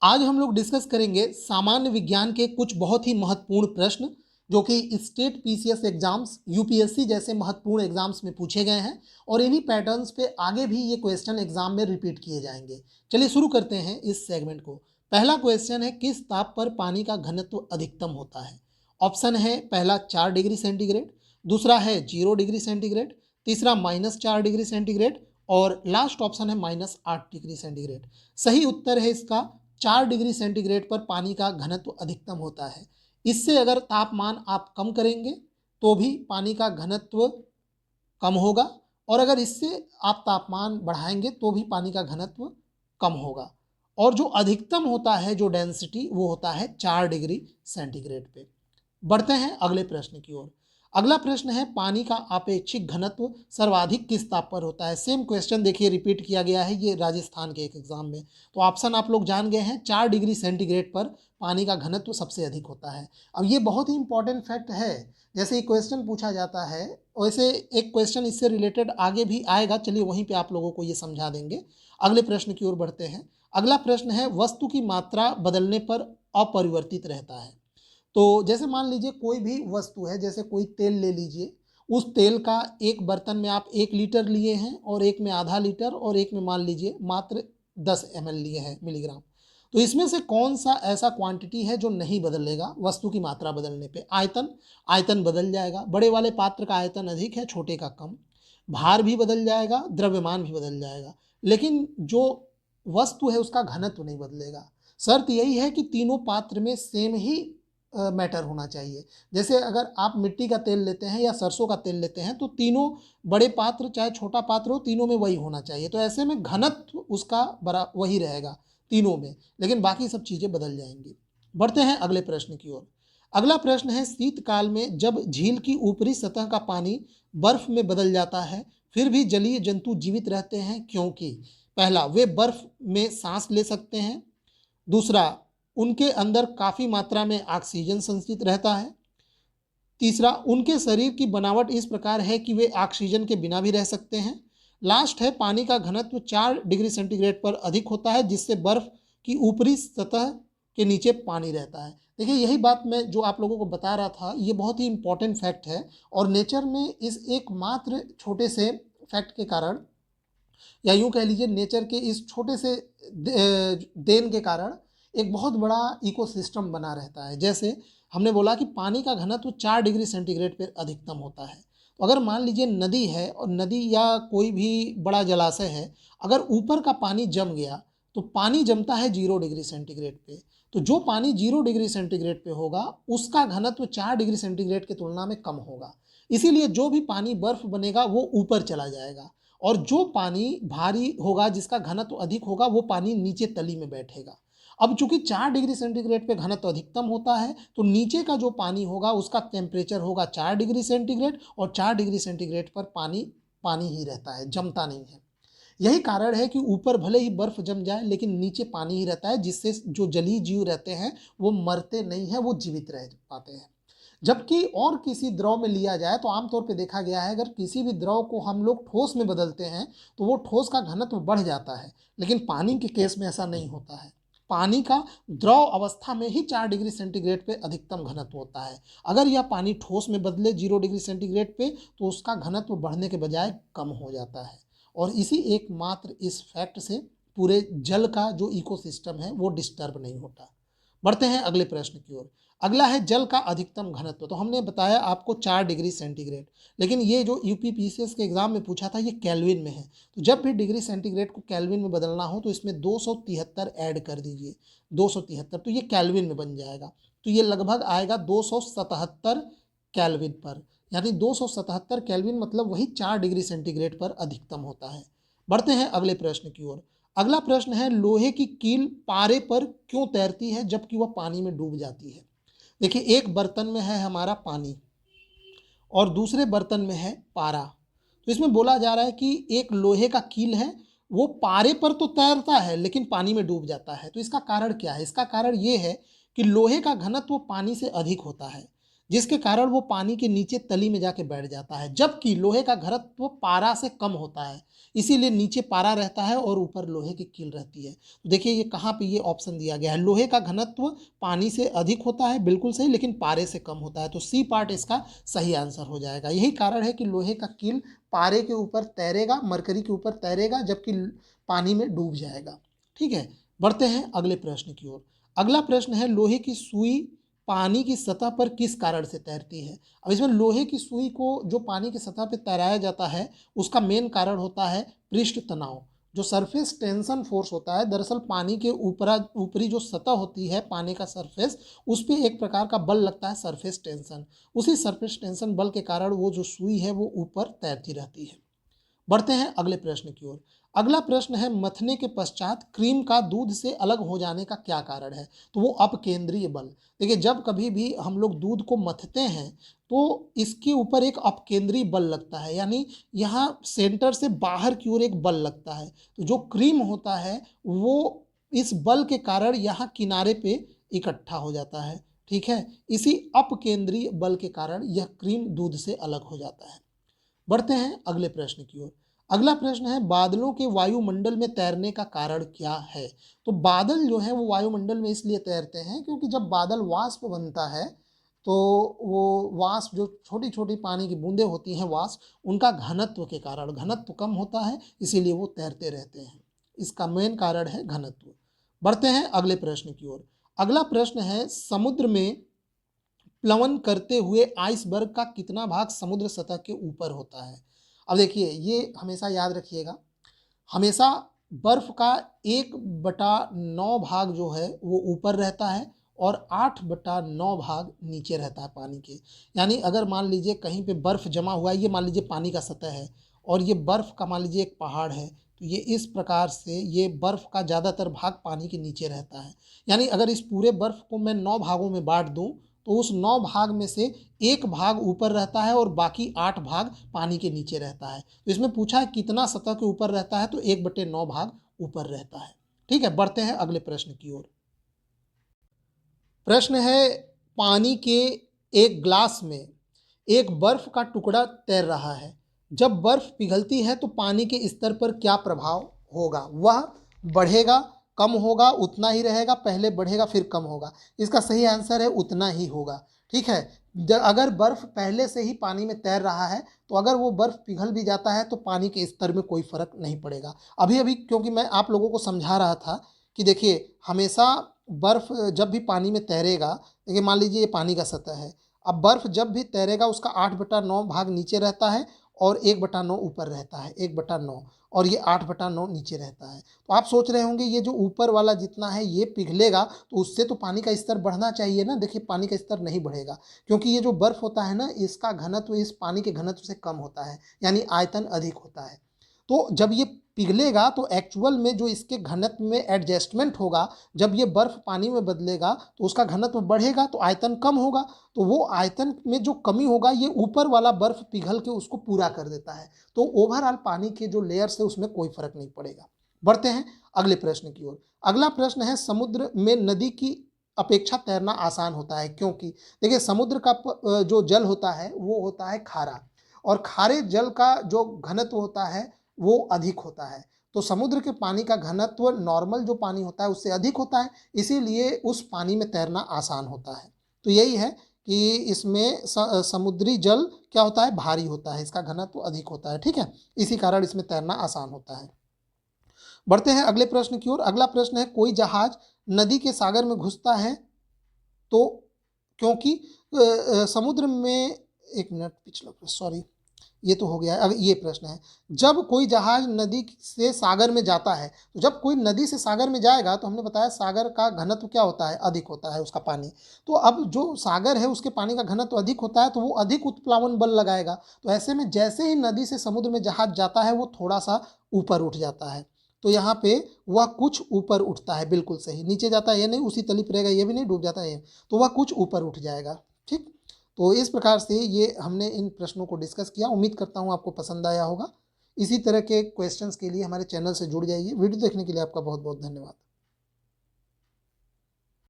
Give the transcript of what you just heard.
आज हम लोग डिस्कस करेंगे सामान्य विज्ञान के कुछ बहुत ही महत्वपूर्ण प्रश्न जो कि स्टेट पीसीएस एग्जाम्स यूपीएससी जैसे महत्वपूर्ण एग्जाम्स में पूछे गए हैं और इन्हीं पैटर्न्स पे आगे भी ये क्वेश्चन एग्जाम में रिपीट किए जाएंगे। चलिए शुरू करते हैं इस सेगमेंट को। पहला क्वेश्चन है, किस ताप पर पानी का घनत्व अधिकतम होता है? ऑप्शन है पहला 4 डिग्री सेंटीग्रेड, दूसरा है 0 डिग्री सेंटीग्रेड, तीसरा -4 डिग्री सेंटीग्रेड और लास्ट ऑप्शन है -8 डिग्री सेंटीग्रेड। सही उत्तर है इसका 4 डिग्री सेंटीग्रेड पर पानी का घनत्व अधिकतम होता है। इससे अगर तापमान आप कम करेंगे तो भी पानी का घनत्व कम होगा और अगर इससे आप तापमान बढ़ाएंगे तो भी पानी का घनत्व कम होगा। और जो अधिकतम होता है, जो डेंसिटी, वो होता है 4 डिग्री सेंटीग्रेड पे। बढ़ते हैं अगले प्रश्न की ओर। अगला प्रश्न है, पानी का आपेक्षिक घनत्व सर्वाधिक किस ताप पर होता है? सेम क्वेश्चन देखिए रिपीट किया गया है ये राजस्थान के एक एग्जाम में। तो ऑप्शन आप लोग जान गए हैं, 4 डिग्री सेंटीग्रेड पर पानी का घनत्व सबसे अधिक होता है। अब ये बहुत ही इंपॉर्टेंट फैक्ट है, जैसे ये क्वेश्चन पूछा जाता है वैसे एक क्वेश्चन इससे रिलेटेड आगे भी आएगा। चलिए वहीं पे आप लोगों को ये समझा देंगे। अगले प्रश्न की ओर बढ़ते हैं। अगला प्रश्न है, वस्तु की मात्रा बदलने पर अपरिवर्तित रहता है। तो जैसे मान लीजिए कोई भी वस्तु है, जैसे कोई तेल ले लीजिए, उस तेल का एक बर्तन में आप 1 लीटर लिए हैं और एक में आधा लीटर और एक में मान लीजिए मात्र 10 ml लिए हैं, मिलीग्राम। तो इसमें से कौन सा ऐसा क्वांटिटी है जो नहीं बदलेगा वस्तु की मात्रा बदलने पे? आयतन। आयतन बदल जाएगा, बड़े वाले पात्र का आयतन अधिक है, छोटे का कम। भार भी बदल जाएगा, द्रव्यमान भी बदल जाएगा, लेकिन जो वस्तु है उसका घनत्व नहीं बदलेगा। शर्त यही है कि तीनों पात्र में सेम ही मैटर होना चाहिए। जैसे अगर आप मिट्टी का तेल लेते हैं या सरसों का तेल लेते हैं तो तीनों बड़े पात्र चाहे छोटा पात्र हो, तीनों में वही होना चाहिए। तो ऐसे में घनत्व उसका बड़ा वही रहेगा तीनों में, लेकिन बाकी सब चीज़ें बदल जाएंगी। बढ़ते हैं अगले प्रश्न की ओर। अगला प्रश्न है, शीतकाल में जब झील की ऊपरी सतह का पानी बर्फ में बदल जाता है फिर भी जलीय जंतु जीवित रहते हैं, क्योंकि पहला, वे बर्फ में सांस ले सकते हैं, दूसरा, उनके अंदर काफ़ी मात्रा में ऑक्सीजन संचित रहता है, तीसरा, उनके शरीर की बनावट इस प्रकार है कि वे ऑक्सीजन के बिना भी रह सकते हैं, लास्ट है, पानी का घनत्व 4 डिग्री सेंटीग्रेड पर अधिक होता है जिससे बर्फ की ऊपरी सतह के नीचे पानी रहता है। देखिए यही बात मैं जो आप लोगों को बता रहा था, ये बहुत ही इंपॉर्टेंट फैक्ट है और नेचर में इस एकमात्र छोटे से फैक्ट के कारण, या यूं कह लीजिए नेचर के इस छोटे से देन के कारण एक बहुत बड़ा इकोसिस्टम बना रहता है। जैसे हमने बोला कि पानी का घनत्व 4 डिग्री सेंटीग्रेड पर अधिकतम होता है। तो अगर मान लीजिए नदी है और नदी या कोई भी बड़ा जलाशय है, अगर ऊपर का पानी जम गया तो पानी जमता है 0 डिग्री सेंटीग्रेड पे। तो जो पानी 0 डिग्री सेंटीग्रेड पे होगा उसका घनत्व 4 डिग्री सेंटीग्रेड की तुलना में कम होगा। इसीलिए जो भी पानी बर्फ बनेगा वो ऊपर चला जाएगा और जो पानी भारी होगा, जिसका घनत्व अधिक होगा, वो पानी नीचे तली में बैठेगा। अब चूंकि 4 डिग्री सेंटीग्रेड पे घनत्व अधिकतम होता है तो नीचे का जो पानी होगा उसका टेम्परेचर होगा 4 डिग्री सेंटीग्रेड और 4 डिग्री सेंटीग्रेड पर पानी पानी ही रहता है, जमता नहीं है। यही कारण है कि ऊपर भले ही बर्फ जम जाए लेकिन नीचे पानी ही रहता है, जिससे जो जलीय जीव रहते हैं वो मरते नहीं हैं, वो जीवित रह पाते हैं। जबकि और किसी द्रव में लिया जाए तो आमतौर पे देखा गया है, अगर किसी भी द्रव को हम लोग ठोस में बदलते हैं तो वो ठोस का घनत्व बढ़ जाता है, लेकिन पानी के केस में ऐसा नहीं होता है। पानी का द्रव अवस्था में ही 4 डिग्री सेंटीग्रेड पे अधिकतम घनत्व होता है। अगर यह पानी ठोस में बदले 0 डिग्री सेंटीग्रेड पे तो उसका घनत्व बढ़ने के बजाय कम हो जाता है और इसी एकमात्र इस फैक्ट से पूरे जल का जो इकोसिस्टम है वो डिस्टर्ब नहीं होता। बढ़ते हैं अगले प्रश्न की ओर। अगला है जल का अधिकतम घनत्व। तो हमने बताया आपको 4 डिग्री सेंटीग्रेड, लेकिन ये जो यूपीपीसीएस के एग्जाम में पूछा था ये केल्विन में है। तो जब भी डिग्री सेंटीग्रेड को केल्विन में बदलना हो तो इसमें 273 ऐड कर दीजिए, 273, तो ये केल्विन में बन जाएगा। तो ये लगभग आएगा 277 केल्विन पर, यानी 277 केल्विन मतलब वही 4 डिग्री सेंटीग्रेड पर अधिकतम होता है। बढ़ते हैं अगले प्रश्न की ओर। अगला प्रश्न है, लोहे की कील पारे पर क्यों तैरती है जबकि वह पानी में डूब जाती है? देखिए एक बर्तन में है हमारा पानी और दूसरे बर्तन में है पारा। तो इसमें बोला जा रहा है कि एक लोहे का कील है, वो पारे पर तो तैरता है लेकिन पानी में डूब जाता है। तो इसका कारण क्या है? इसका कारण ये है कि लोहे का घनत्व पानी से अधिक होता है। जिसके कारण वो पानी के नीचे तली में जाके बैठ जाता है, जबकि लोहे का घनत्व पारा से कम होता है, इसीलिए नीचे पारा रहता है और ऊपर लोहे की कील रहती है। तो देखिए ये कहाँ पे ये ऑप्शन दिया गया है, लोहे का घनत्व पानी से अधिक होता है, बिल्कुल सही, लेकिन पारे से कम होता है, तो सी पार्ट इसका सही आंसर हो जाएगा। यही कारण है कि लोहे का कील पारे के ऊपर तैरेगा, मरकरी के ऊपर तैरेगा, जबकि पानी में डूब जाएगा। ठीक है, बढ़ते हैं अगले प्रश्न की ओर। अगला प्रश्न है, लोहे की सुई पानी की सतह पर किस कारण से तैरती है। अब इसमें लोहे की सुई को जो पानी की सतह पर तैराया जाता है, उसका मेन कारण होता है पृष्ठ तनाव। जो सरफेस टेंशन फोर्स होता है, दरअसल पानी के ऊपरी जो सतह होती है पानी का सरफेस, उस पर एक प्रकार का बल लगता है, सरफेस टेंशन। उसी सरफेस टेंशन बल के कारण वो जो सुई है वो ऊपर तैरती रहती है। बढ़ते हैं अगले प्रश्न की ओर। अगला प्रश्न है, मथने के पश्चात क्रीम का दूध से अलग हो जाने का क्या कारण है। तो वो अपकेंद्रीय बल। देखिए जब कभी भी हम लोग दूध को मथते हैं तो इसके ऊपर एक अपकेंद्रीय बल लगता है, यानी यहाँ सेंटर से बाहर की ओर एक बल लगता है। तो जो क्रीम होता है वो इस बल के कारण यहाँ किनारे पे इकट्ठा हो जाता है। ठीक है, इसी अपकेंद्रीय बल के कारण यह क्रीम दूध से अलग हो जाता है। बढ़ते हैं अगले प्रश्न की ओर। अगला प्रश्न है, बादलों के वायुमंडल में तैरने का कारण क्या है। तो बादल जो है वो वायुमंडल में इसलिए तैरते हैं क्योंकि जब बादल वाष्प बनता है तो वो वाष्प जो छोटी छोटी पानी की बूंदें होती हैं वाष्प, उनका घनत्व के कारण, घनत्व कम होता है इसीलिए वो तैरते रहते हैं। इसका मेन कारण है घनत्व। बढ़ते हैं अगले प्रश्न की ओर। अगला प्रश्न है, समुद्र में प्लवन करते हुए आइसबर्ग का कितना भाग समुद्र सतह के ऊपर होता है। अब देखिए ये हमेशा याद रखिएगा, हमेशा बर्फ का 1/9 भाग जो है वो ऊपर रहता है और 8/9 भाग नीचे रहता है पानी के। यानी अगर मान लीजिए कहीं पे बर्फ जमा हुआ है, ये मान लीजिए पानी का सतह है और ये बर्फ का मान लीजिए एक पहाड़ है, तो ये इस प्रकार से ये बर्फ का ज़्यादातर भाग पानी के नीचे रहता है। यानी अगर इस पूरे बर्फ को मैं 9 भागों में बांट दूं तो उस 9 भाग में से एक भाग ऊपर रहता है और बाकी 8 भाग पानी के नीचे रहता है। तो इसमें पूछा है कितना सतह के ऊपर रहता है, तो 1/9 भाग ऊपर रहता है। ठीक है, बढ़ते हैं अगले प्रश्न की ओर। प्रश्न है, पानी के एक ग्लास में एक बर्फ का टुकड़ा तैर रहा है। जब बर्फ पिघलती है तो पानी के स्तर पर क्या प्रभाव होगा। वह बढ़ेगा, कम होगा, उतना ही रहेगा, पहले बढ़ेगा फिर कम होगा। इसका सही आंसर है उतना ही होगा। ठीक है, अगर बर्फ पहले से ही पानी में तैर रहा है तो अगर वो बर्फ पिघल भी जाता है तो पानी के स्तर में कोई फर्क नहीं पड़ेगा। अभी अभी क्योंकि मैं आप लोगों को समझा रहा था कि देखिए हमेशा बर्फ जब भी पानी में तैरेगा, देखिए मान लीजिए ये पानी का सतह है, अब बर्फ जब भी तैरेगा उसका 8/9 भाग नीचे रहता है और 1/9 ऊपर रहता है, 1/9, और ये 8/9 नीचे रहता है। तो आप सोच रहे होंगे ये जो ऊपर वाला जितना है ये पिघलेगा तो उससे तो पानी का स्तर बढ़ना चाहिए ना। देखिए पानी का स्तर नहीं बढ़ेगा क्योंकि ये जो बर्फ होता है ना इसका घनत्व इस पानी के घनत्व से कम होता है, यानी आयतन अधिक होता है। तो जब ये पिघलेगा तो एक्चुअल में जो इसके घनत्व में एडजस्टमेंट होगा, जब ये बर्फ पानी में बदलेगा तो उसका घनत्व बढ़ेगा तो आयतन कम होगा, तो वो आयतन में जो कमी होगा ये ऊपर वाला बर्फ पिघल के उसको पूरा कर देता है। तो ओवरऑल पानी के जो लेयर्स है उसमें कोई फर्क नहीं पड़ेगा। बढ़ते हैं अगले प्रश्न की ओर। अगला प्रश्न है, समुद्र में नदी की अपेक्षा तैरना आसान होता है क्योंकि। देखिए समुद्र का जो जल होता है वो होता है खारा, और खारे जल का जो घनत्व होता है वो अधिक होता है। तो समुद्र के पानी का घनत्व नॉर्मल जो पानी होता है उससे अधिक होता है, इसीलिए उस पानी में तैरना आसान होता है। तो यही है कि इसमें समुद्री जल क्या होता है, भारी होता है, इसका घनत्व अधिक होता है। ठीक है, इसी कारण इसमें तैरना आसान होता है। बढ़ते हैं अगले प्रश्न की ओर। अगला प्रश्न है, कोई जहाज नदी के सागर में घुसता है तो क्योंकि समुद्र में, एक मिनट पिछला प्रश्न, सॉरी ये तो हो गया है। अब ये प्रश्न है, जब कोई जहाज नदी से सागर में जाता है, तो जब कोई नदी से सागर में जाएगा तो हमने बताया सागर का घनत्व क्या होता है, अधिक होता है उसका पानी। तो अब जो सागर है उसके पानी का घनत्व अधिक होता है तो वो अधिक उत्प्लावन बल लगाएगा। तो ऐसे में जैसे ही नदी से समुद्र में जहाज जाता है वो थोड़ा सा ऊपर उठ जाता है। तो यहाँ पे वह कुछ ऊपर उठता है, बिल्कुल सही। नीचे जाता है ये नहीं, उसी तली पर रहेगा, ये भी नहीं डूब जाता है ये, तो वह कुछ ऊपर उठ जाएगा। ठीक, तो इस प्रकार से ये हमने इन प्रश्नों को डिस्कस किया। उम्मीद करता हूँ आपको पसंद आया होगा। इसी तरह के क्वेश्चंस के लिए हमारे चैनल से जुड़ जाइए। वीडियो देखने के लिए आपका बहुत बहुत धन्यवाद।